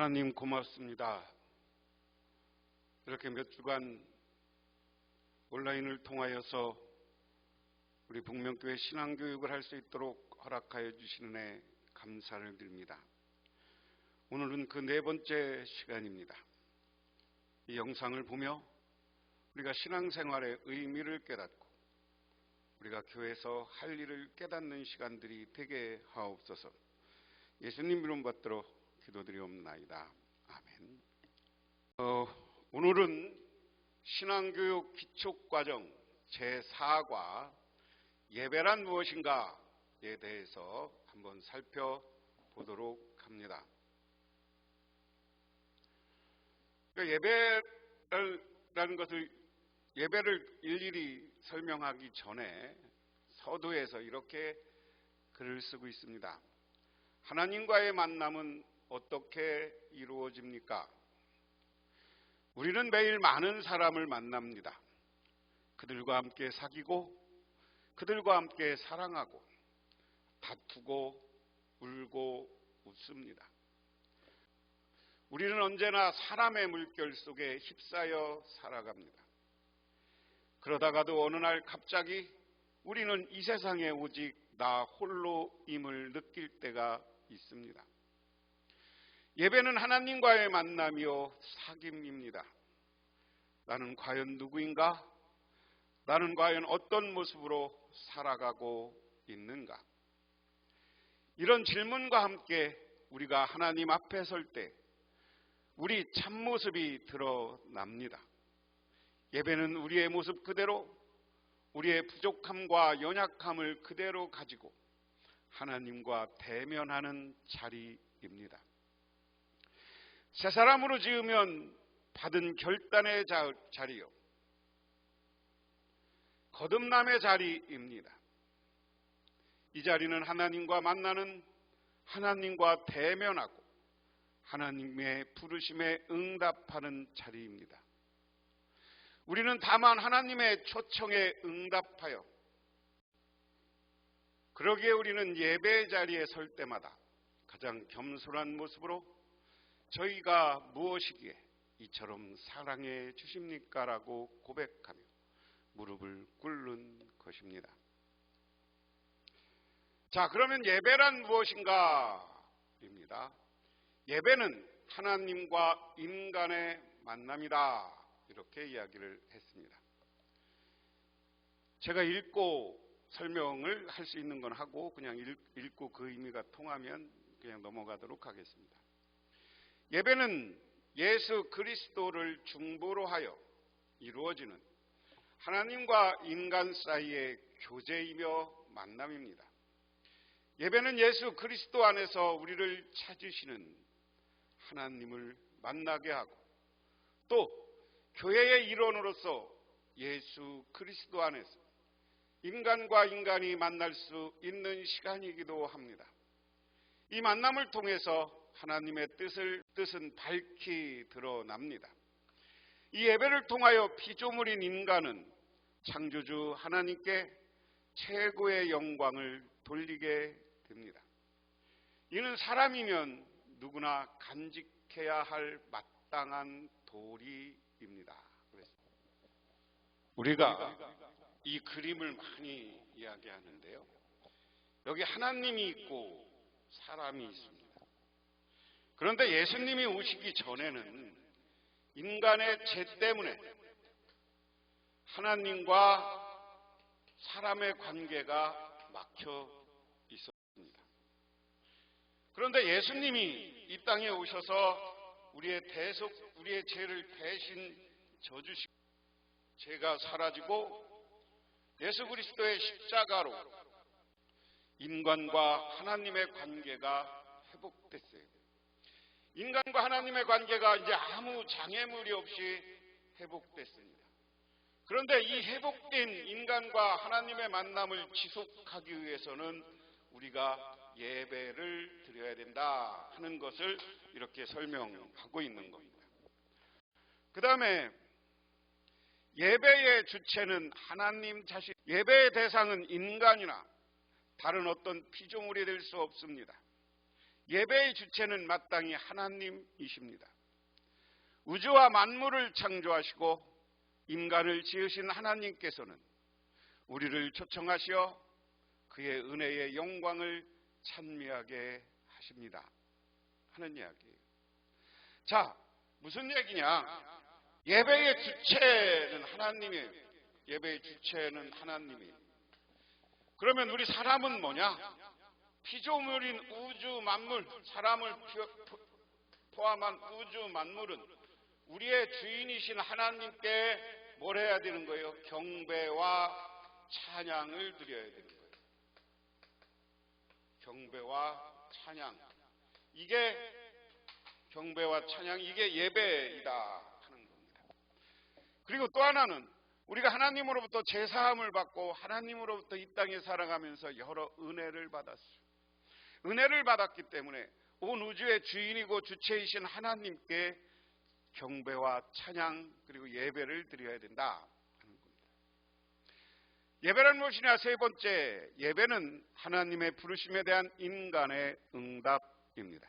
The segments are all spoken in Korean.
하나님 고맙습니다. 이렇게 몇 주간 온라인을 통하여서 우리 북명교회 신앙교육을 할 수 있도록 허락하여 주시는 애 감사를 드립니다. 오늘은 그 네 번째 시간입니다. 이 영상을 보며 우리가 신앙생활의 의미를 깨닫고 우리가 교회에서 할 일을 깨닫는 시간들이 되게 하옵소서. 예수님 이름 받들어 기도드리옵나이다. 아멘. 오늘은 신앙교육 기초과정 제4과 예배란 무엇인가에 대해서 한번 살펴보도록 합니다. 예배라는 것을 예배를 일일이 설명하기 전에 서두에서 이렇게 글을 쓰고 있습니다. 하나님과의 만남은 어떻게 이루어집니까? 우리는 매일 많은 사람을 만납니다. 그들과 함께 사귀고 그들과 함께 사랑하고 다투고 울고 웃습니다. 우리는 언제나 사람의 물결 속에 휩싸여 살아갑니다. 그러다가도 어느 날 갑자기 우리는 이 세상에 오직 나 홀로임을 느낄 때가 있습니다. 예배는 하나님과의 만남이요 사귐입니다. 나는 과연 누구인가? 나는 과연 어떤 모습으로 살아가고 있는가? 이런 질문과 함께 우리가 하나님 앞에 설 때 우리 참모습이 드러납니다. 예배는 우리의 모습 그대로 우리의 부족함과 연약함을 그대로 가지고 하나님과 대면하는 자리입니다. 새 사람으로 지으면 받은 결단의 자리요 거듭남의 자리입니다. 이 자리는 하나님과 만나는, 하나님과 대면하고 하나님의 부르심에 응답하는 자리입니다. 우리는 다만 하나님의 초청에 응답하여 그러기에 우리는 예배의 자리에 설 때마다 가장 겸손한 모습으로 저희가 무엇이기에 이처럼 사랑해 주십니까? 라고 고백하며 무릎을 꿇는 것입니다. 자, 그러면 예배란 무엇인가? 입니다. 예배는 하나님과 인간의 만남이다. 이렇게 이야기를 했습니다. 제가 읽고 설명을 할 수 있는 건 하고 그냥 읽고 그 의미가 통하면 그냥 넘어가도록 하겠습니다. 예배는 예수 그리스도를 중보로 하여 이루어지는 하나님과 인간 사이의 교제이며 만남입니다. 예배는 예수 그리스도 안에서 우리를 찾으시는 하나님을 만나게 하고 또 교회의 일원으로서 예수 그리스도 안에서 인간과 인간이 만날 수 있는 시간이기도 합니다. 이 만남을 통해서 하나님의 뜻은 밝히 드러납니다. 이 예배를 통하여 피조물인 인간은 창조주 하나님께 최고의 영광을 돌리게 됩니다. 이는 사람이면 누구나 간직해야 할 마땅한 도리입니다. 우리가 이 그림을 많이 이야기하는데요. 여기 하나님이 있고 사람이 있습니다. 그런데 예수님이 오시기 전에는 인간의 죄 때문에 하나님과 사람의 관계가 막혀 있었습니다. 그런데 예수님이 이 땅에 오셔서 우리의 죄를 대신 져주시고 죄가 사라지고 예수 그리스도의 십자가로 인간과 하나님의 관계가 회복됐어요. 인간과 하나님의 관계가 이제 아무 장애물이 없이 회복됐습니다. 그런데 이 회복된 인간과 하나님의 만남을 지속하기 위해서는 우리가 예배를 드려야 된다 하는 것을 이렇게 설명하고 있는 겁니다. 그 다음에 예배의 주체는 하나님 자신, 예배의 대상은 인간이나 다른 어떤 피조물이 될 수 없습니다. 예배의 주체는 마땅히 하나님이십니다. 우주와 만물을 창조하시고 인간을 지으신 하나님께서는 우리를 초청하시어 그의 은혜의 영광을 찬미하게 하십니다 하는 이야기예요. 자, 무슨 얘기냐? 예배의 주체는 하나님이에요. 예배의 주체는 하나님이에요. 그러면 우리 사람은 뭐냐? 피조물인 우주 만물, 사람을 포함한 우주 만물은 우리의 주인이신 하나님께 뭘 해야 되는 거예요? 경배와 찬양을 드려야 되는 거예요. 경배와 찬양. 이게 경배와 찬양, 이게 예배이다 하는 겁니다. 그리고 또 하나는 우리가 하나님으로부터 제사함을 받고 하나님으로부터 이 땅에 살아가면서 여러 은혜를 받았어요. 은혜를 받았기 때문에 온 우주의 주인이고 주체이신 하나님께 경배와 찬양 그리고 예배를 드려야 된다 하는 겁니다. 예배란 무엇이냐? 세 번째, 예배는 하나님의 부르심에 대한 인간의 응답입니다.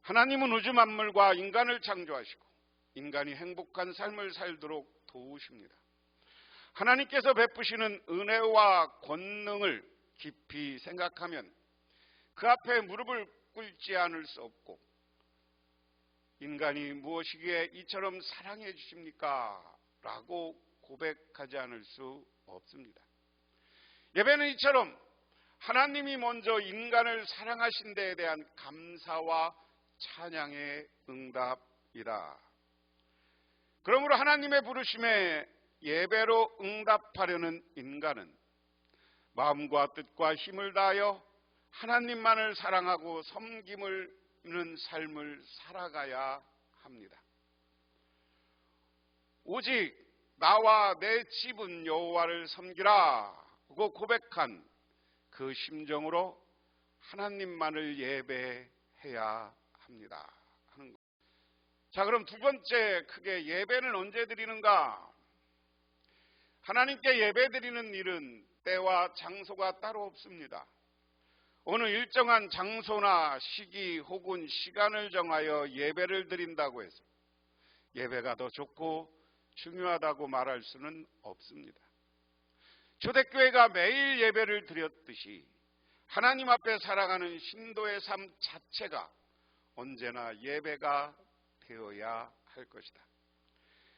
하나님은 우주 만물과 인간을 창조하시고 인간이 행복한 삶을 살도록 도우십니다. 하나님께서 베푸시는 은혜와 권능을 깊이 생각하면 그 앞에 무릎을 꿇지 않을 수 없고, 인간이 무엇이기에 이처럼 사랑해 주십니까? 라고 고백하지 않을 수 없습니다. 예배는 이처럼 하나님이 먼저 인간을 사랑하신 데에 대한 감사와 찬양의 응답이다. 그러므로 하나님의 부르심에 예배로 응답하려는 인간은 마음과 뜻과 힘을 다하여 하나님만을 사랑하고 섬기는 삶을 살아가야 합니다. 오직 나와 내 집은 여호와를 섬기라고 고백한 그 심정으로 하나님만을 예배해야 합니다 하는 것. 자, 그럼 두 번째, 크게 예배는 언제 드리는가? 하나님께 예배 드리는 일은 때와 장소가 따로 없습니다. 어느 일정한 장소나 시기 혹은 시간을 정하여 예배를 드린다고 해서 예배가 더 좋고 중요하다고 말할 수는 없습니다. 초대교회가 매일 예배를 드렸듯이 하나님 앞에 살아가는 신도의 삶 자체가 언제나 예배가 되어야 할 것이다.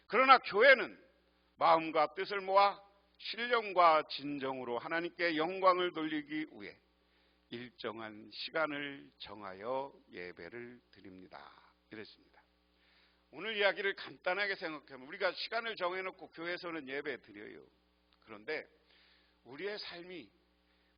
그러나 교회는 마음과 뜻을 모아 신령과 진정으로 하나님께 영광을 돌리기 위해 일정한 시간을 정하여 예배를 드립니다. 이랬습니다. 오늘 이야기를 간단하게 생각하면 우리가 시간을 정해놓고 교회에서는 예배 드려요. 그런데 우리의 삶이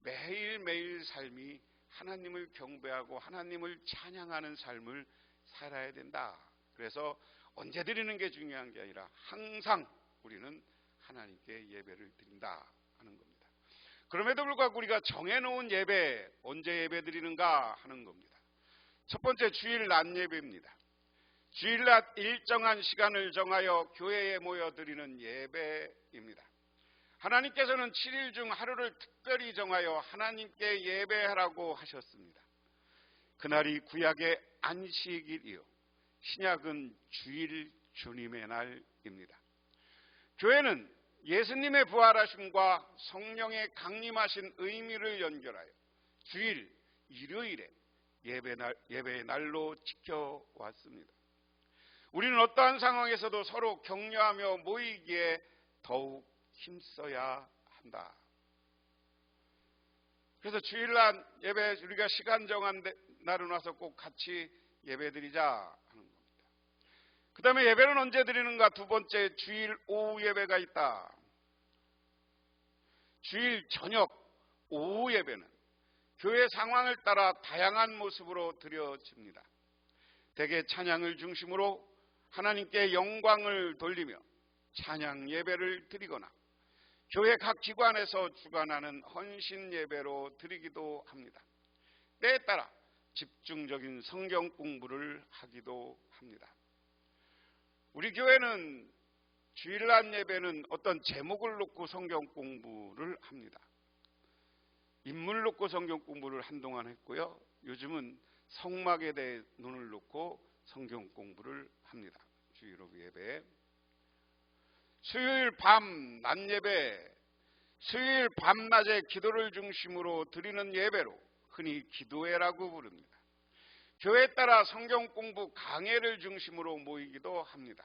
매일매일 삶이 하나님을 경배하고 하나님을 찬양하는 삶을 살아야 된다. 그래서 언제 드리는 게 중요한 게 아니라 항상 우리는 하나님께 예배를 드린다 하는 겁니다. 그럼에도 불구하고 우리가 정해놓은 예배, 언제 예배 드리는가 하는 겁니다. 첫 번째, 주일 낮 예배입니다. 주일 낮 일정한 시간을 정하여 교회에 모여 드리는 예배입니다. 하나님께서는 7일 중 하루를 특별히 정하여 하나님께 예배하라고 하셨습니다. 그날이 구약의 안식일이요, 신약은 주일 주님의 날입니다. 교회는 예수님의 부활하심과 성령의 강림하신 의미를 연결하여 주일, 일요일에 예배의 날로 지켜왔습니다. 우리는 어떠한 상황에서도 서로 격려하며 모이기에 더욱 힘써야 한다. 그래서 주일날 예배, 우리가 시간 정한 날은 와서 꼭 같이 예배드리자 하는 겁니다. 그 다음에 예배는 언제 드리는가? 두 번째, 주일 오후 예배가 있다. 주일 저녁 오후 예배는 교회 상황을 따라 다양한 모습으로 드려집니다. 대개 찬양을 중심으로 하나님께 영광을 돌리며 찬양 예배를 드리거나 교회 각 기관에서 주관하는 헌신 예배로 드리기도 합니다. 때에 따라 집중적인 성경 공부를 하기도 합니다. 우리 교회는 주일날 예배는 어떤 제목을 놓고 성경 공부를 합니다. 인물 놓고 성경 공부를 한동안 했고요. 요즘은 성막에 대해 눈을 놓고 성경 공부를 합니다. 주일 오후 예배, 수요일 밤 낮 예배, 수요일 밤낮에 기도를 중심으로 드리는 예배로 흔히 기도회라고 부릅니다. 교회에 따라 성경 공부 강해를 중심으로 모이기도 합니다.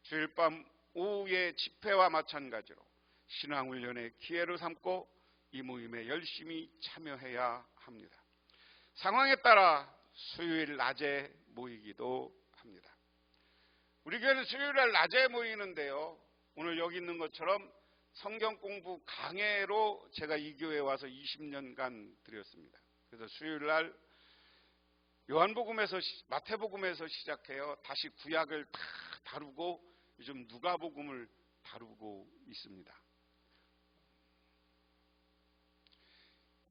주일 밤 오후의 집회와 마찬가지로 신앙훈련의 기회로 삼고 이 모임에 열심히 참여해야 합니다. 상황에 따라 수요일 낮에 모이기도 합니다. 우리 교회는 수요일 날 낮에 모이는데요, 오늘 여기 있는 것처럼 성경 공부 강해로 제가 이 교회에 와서 20년간 드렸습니다. 그래서 수요일 날 요한복음에서 마태복음에서 시작해요. 다시 구약을 다 다루고 요즘 누가복음을 다루고 있습니다.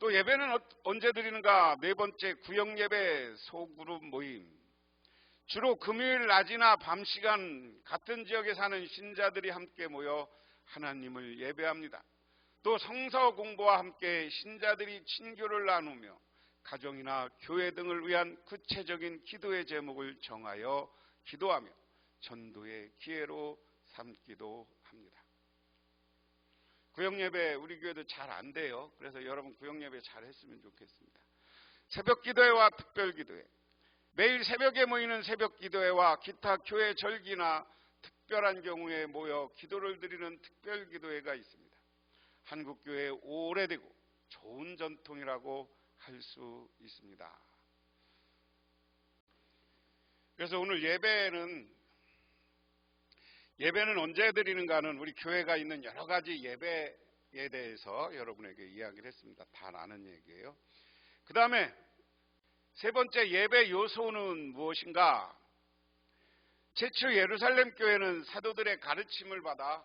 또 예배는 언제 드리는가? 네 번째, 구역예배 소그룹 모임. 주로 금요일 낮이나 밤 시간 같은 지역에 사는 신자들이 함께 모여 하나님을 예배합니다. 또 성서 공부와 함께 신자들이 친교를 나누며 가정이나 교회 등을 위한 구체적인 기도의 제목을 정하여 기도하며 전도의 기회로 삼기도 합니다. 구역예배 우리 교회도 잘 안 돼요. 그래서 여러분 구역예배 잘 했으면 좋겠습니다. 새벽 기도회와 특별 기도회, 매일 새벽에 모이는 새벽 기도회와 기타 교회 절기나 특별한 경우에 모여 기도를 드리는 특별 기도회가 있습니다. 한국 교회의 오래되고 좋은 전통이라고 할 수 있습니다. 그래서 오늘 예배는 언제 드리는가는 우리 교회가 있는 여러 가지 예배에 대해서 여러분에게 이야기를 했습니다. 다 아는 얘기예요. 그 다음에 세 번째, 예배 요소는 무엇인가? 최초 예루살렘 교회는 사도들의 가르침을 받아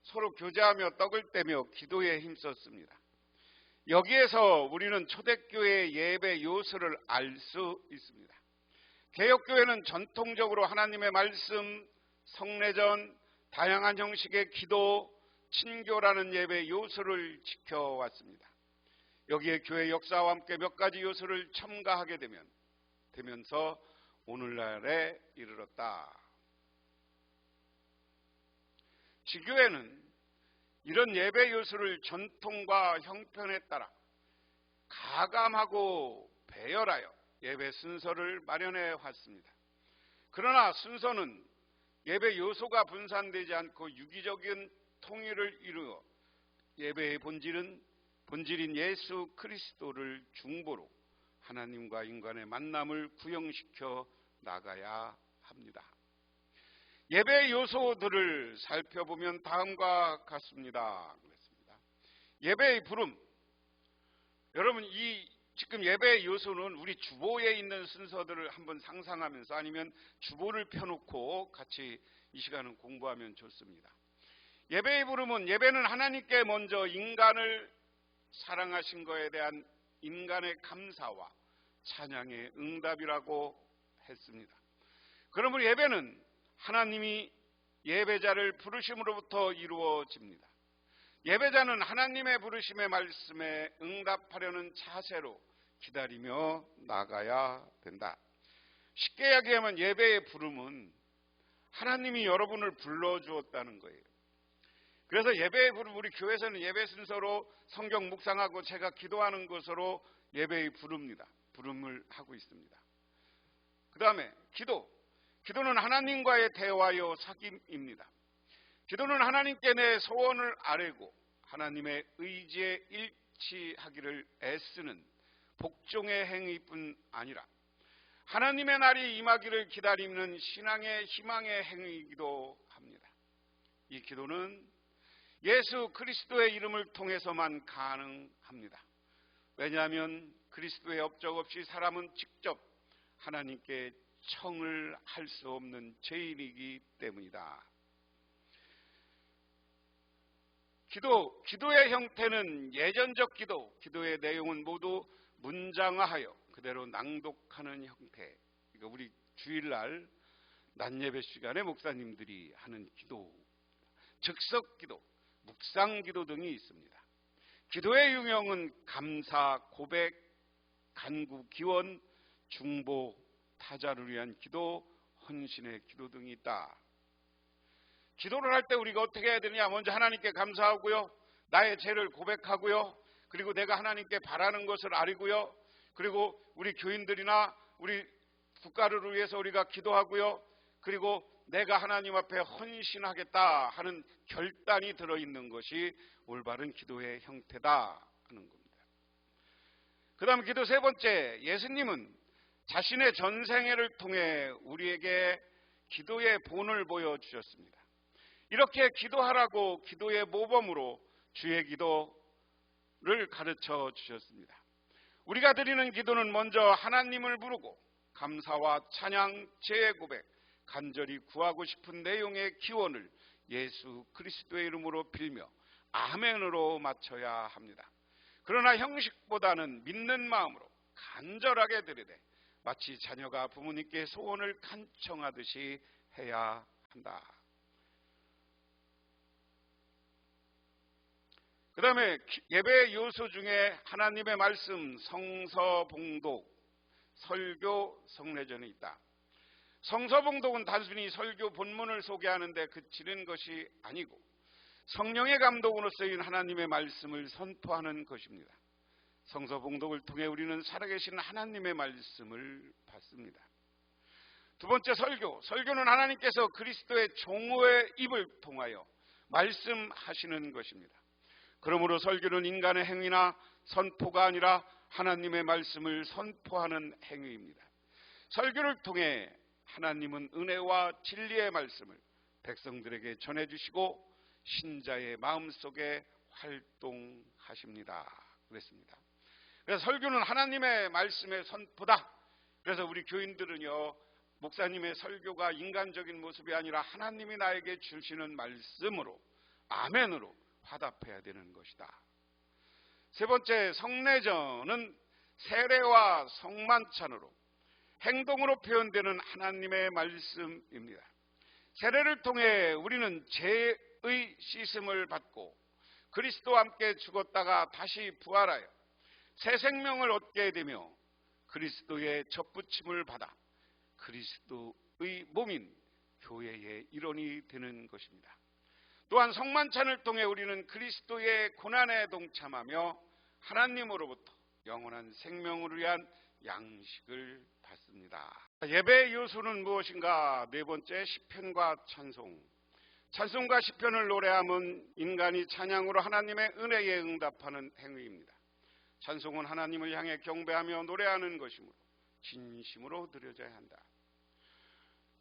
서로 교제하며 떡을 떼며 기도에 힘썼습니다. 여기에서 우리는 초대교회의 예배 요소를 알 수 있습니다. 개혁교회는 전통적으로 하나님의 말씀, 성례전, 다양한 형식의 기도, 친교라는 예배 요소를 지켜왔습니다. 여기에 교회 역사와 함께 몇 가지 요소를 첨가하게 되면서 오늘날에 이르렀다. 지교회는 이런 예배 요소를 전통과 형편에 따라 가감하고 배열하여 예배 순서를 마련해 왔습니다. 그러나 순서는 예배 요소가 분산되지 않고 유기적인 통일을 이루어 예배의 본질인 예수 그리스도를 중보로 하나님과 인간의 만남을 구형시켜 나가야 합니다. 예배 요소들을 살펴보면 다음과 같습니다. 예배의 부름. 여러분, 지금 예배의 요소는 우리 주보에 있는 순서들을 한번 상상하면서 아니면 주보를 펴놓고 같이 이 시간은 공부하면 좋습니다. 예배의 부름은, 예배는 하나님께 먼저 인간을 사랑하신 것에 대한 인간의 감사와 찬양의 응답이라고 했습니다. 그러므로 예배는 하나님이 예배자를 부르심으로부터 이루어집니다. 예배자는 하나님의 부르심의 말씀에 응답하려는 자세로 기다리며 나가야 된다. 쉽게 이야기하면 예배의 부름은 하나님이 여러분을 불러주었다는 거예요. 그래서 예배의 부름, 우리 교회에서는 예배 순서로 성경 묵상하고 제가 기도하는 것으로 예배의 부름을 하고 있습니다. 그 다음에 기도는 하나님과의 대화요 사귐입니다. 기도는 하나님께 내 소원을 아뢰고 하나님의 의지에 일치하기를 애쓰는 복종의 행위뿐 아니라 하나님의 날이 임하기를 기다리는 신앙의 희망의 행위이기도 합니다. 이 기도는 예수 그리스도의 이름을 통해서만 가능합니다. 왜냐하면 그리스도의 업적 없이 사람은 직접 하나님께 청을 할 수 없는 죄인이기 때문이다. 기도의 형태는 예전적 기도의 내용은 모두 문장화하여 그대로 낭독하는 형태. 그러니까 우리 주일날 낮예배 시간에 목사님들이 하는 기도, 즉석 기도, 묵상 기도 등이 있습니다. 기도의 유형은 감사, 고백, 간구, 기원, 중보, 타자를 위한 기도, 헌신의 기도 등이 있다. 기도를 할 때 우리가 어떻게 해야 되느냐? 먼저 하나님께 감사하고요, 나의 죄를 고백하고요, 그리고 내가 하나님께 바라는 것을 아리고요, 그리고 우리 교인들이나 우리 국가를 위해서 우리가 기도하고요, 그리고 내가 하나님 앞에 헌신하겠다 하는 결단이 들어있는 것이 올바른 기도의 형태다 하는 겁니다. 그 다음 기도 세 번째, 예수님은 자신의 전생애를 통해 우리에게 기도의 본을 보여주셨습니다. 이렇게 기도하라고 기도의 모범으로 주의 기도를 가르쳐 주셨습니다. 우리가 드리는 기도는 먼저 하나님을 부르고 감사와 찬양, 죄의 고백, 간절히 구하고 싶은 내용의 기원을 예수 그리스도의 이름으로 빌며 아멘으로 마쳐야 합니다. 그러나 형식보다는 믿는 마음으로 간절하게 드리되 마치 자녀가 부모님께 소원을 간청하듯이 해야 한다. 그 다음에 예배의 요소 중에 하나님의 말씀, 성서봉독, 설교, 성례전이 있다. 성서봉독은 단순히 설교 본문을 소개하는데 그치는 것이 아니고 성령의 감동으로 쓰인 하나님의 말씀을 선포하는 것입니다. 성서봉독을 통해 우리는 살아계신 하나님의 말씀을 받습니다. 두 번째, 설교는 하나님께서 그리스도의 종의 입을 통하여 말씀하시는 것입니다. 그러므로 설교는 인간의 행위나 선포가 아니라 하나님의 말씀을 선포하는 행위입니다. 설교를 통해 하나님은 은혜와 진리의 말씀을 백성들에게 전해주시고 신자의 마음속에 활동하십니다. 그랬습니다. 그래서 설교는 하나님의 말씀의 선포다. 그래서 우리 교인들은요, 목사님의 설교가 인간적인 모습이 아니라 하나님이 나에게 주시는 말씀으로, 아멘으로 화답해야 되는 것이다. 세 번째, 성례전은 세례와 성만찬으로 행동으로 표현되는 하나님의 말씀입니다. 세례를 통해 우리는 죄의 씻음을 받고 그리스도와 함께 죽었다가 다시 부활하여 새 생명을 얻게 되며 그리스도의 접붙임을 받아 그리스도의 몸인 교회의 일원이 되는 것입니다. 또한 성만찬을 통해 우리는 그리스도의 고난에 동참하며 하나님으로부터 영원한 생명을 위한 양식을 받습니다. 예배의 요소는 무엇인가? 네 번째, 시편과 찬송. 찬송과 시편을 노래하면 인간이 찬양으로 하나님의 은혜에 응답하는 행위입니다. 찬송은 하나님을 향해 경배하며 노래하는 것이므로 진심으로 드려져야 한다.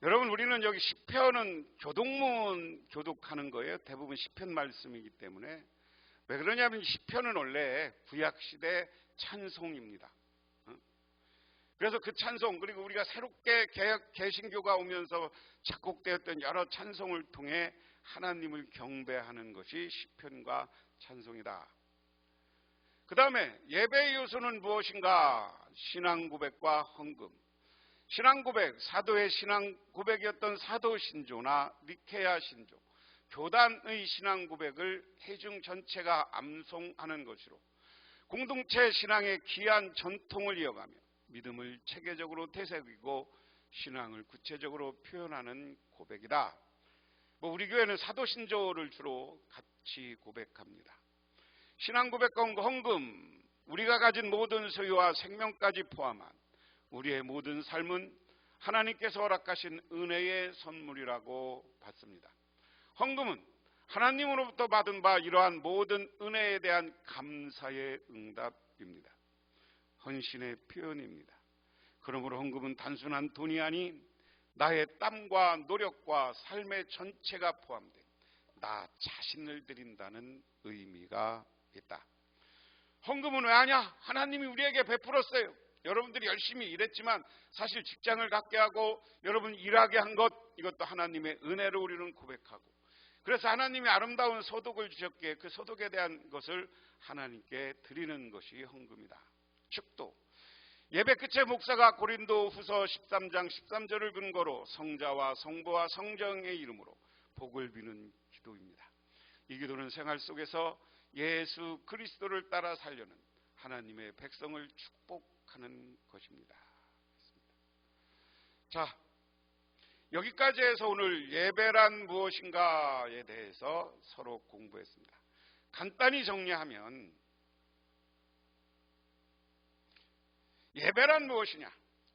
여러분, 우리는 여기 시편은 교독문 교독하는 거예요. 대부분 시편 말씀이기 때문에. 왜 그러냐면 시편은 원래 구약시대 찬송입니다. 그래서 그 찬송, 그리고 우리가 새롭게 개신교가 오면서 작곡되었던 여러 찬송을 통해 하나님을 경배하는 것이 시편과 찬송이다. 그 다음에 예배의 요소는 무엇인가? 신앙 고백과 헌금. 신앙 고백, 사도의 신앙 고백이었던 사도 신조나 니케아 신조, 교단의 신앙 고백을 회중 전체가 암송하는 것으로 공동체 신앙의 귀한 전통을 이어가며 믿음을 체계적으로 되새기고 신앙을 구체적으로 표현하는 고백이다. 우리 교회는 사도 신조를 주로 같이 고백합니다. 신앙 고백과 헌금, 우리가 가진 모든 소유와 생명까지 포함한 우리의 모든 삶은 하나님께서 허락하신 은혜의 선물이라고 받습니다. 헌금은 하나님으로부터 받은 바 이러한 모든 은혜에 대한 감사의 응답입니다. 헌신의 표현입니다. 그러므로 헌금은 단순한 돈이 아닌 나의 땀과 노력과 삶의 전체가 포함된 나 자신을 드린다는 의미가 있다. 헌금은 왜 하냐? 하나님이 우리에게 베풀었어요. 여러분들이 열심히 일했지만 사실 직장을 갖게 하고 여러분 일하게 한 것, 이것도 하나님의 은혜로 우리는 고백하고, 그래서 하나님이 아름다운 소득을 주셨기에 그 소득에 대한 것을 하나님께 드리는 것이 헌금이다. 축도. 예배 끝에 목사가 고린도 후서 13장 13절을 근거로 성자와 성부와 성령의 이름으로 복을 비는 기도입니다. 이 기도는 생활 속에서 예수 그리스도를 따라 살려는 하나님의 백성을 축복하는 것입니다. 자, 여기까지 해서 오늘 예배란 무엇인가에 대해서 서로 공부했습니다. 간단히 정리하면 예배란 무엇이냐?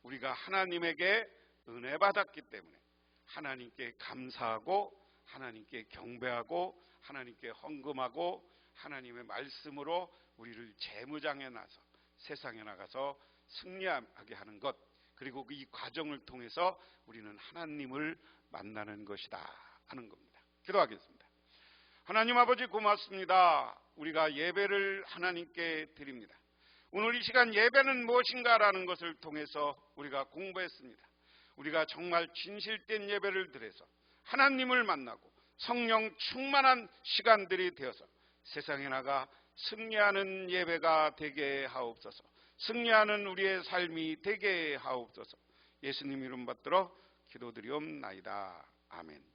우리가 하나님에게 은혜 받았기 때문에 하나님께 감사하고 하나님께 경배하고 하나님께 헌금하고 하나님의 말씀으로 우리를 재무장에 나서 세상에 나가서 승리하게 하는 것, 그리고 이 과정을 통해서 우리는 하나님을 만나는 것이다 하는 겁니다. 기도하겠습니다. 하나님 아버지 고맙습니다. 우리가 예배를 하나님께 드립니다. 오늘 이 시간 예배는 무엇인가라는 것을 통해서 우리가 공부했습니다. 우리가 정말 진실된 예배를 드려서 하나님을 만나고 성령 충만한 시간들이 되어서 세상에 나가 승리하는 예배가 되게 하옵소서. 승리하는 우리의 삶이 되게 하옵소서. 예수님 이름 받들어 기도드리옵나이다. 아멘.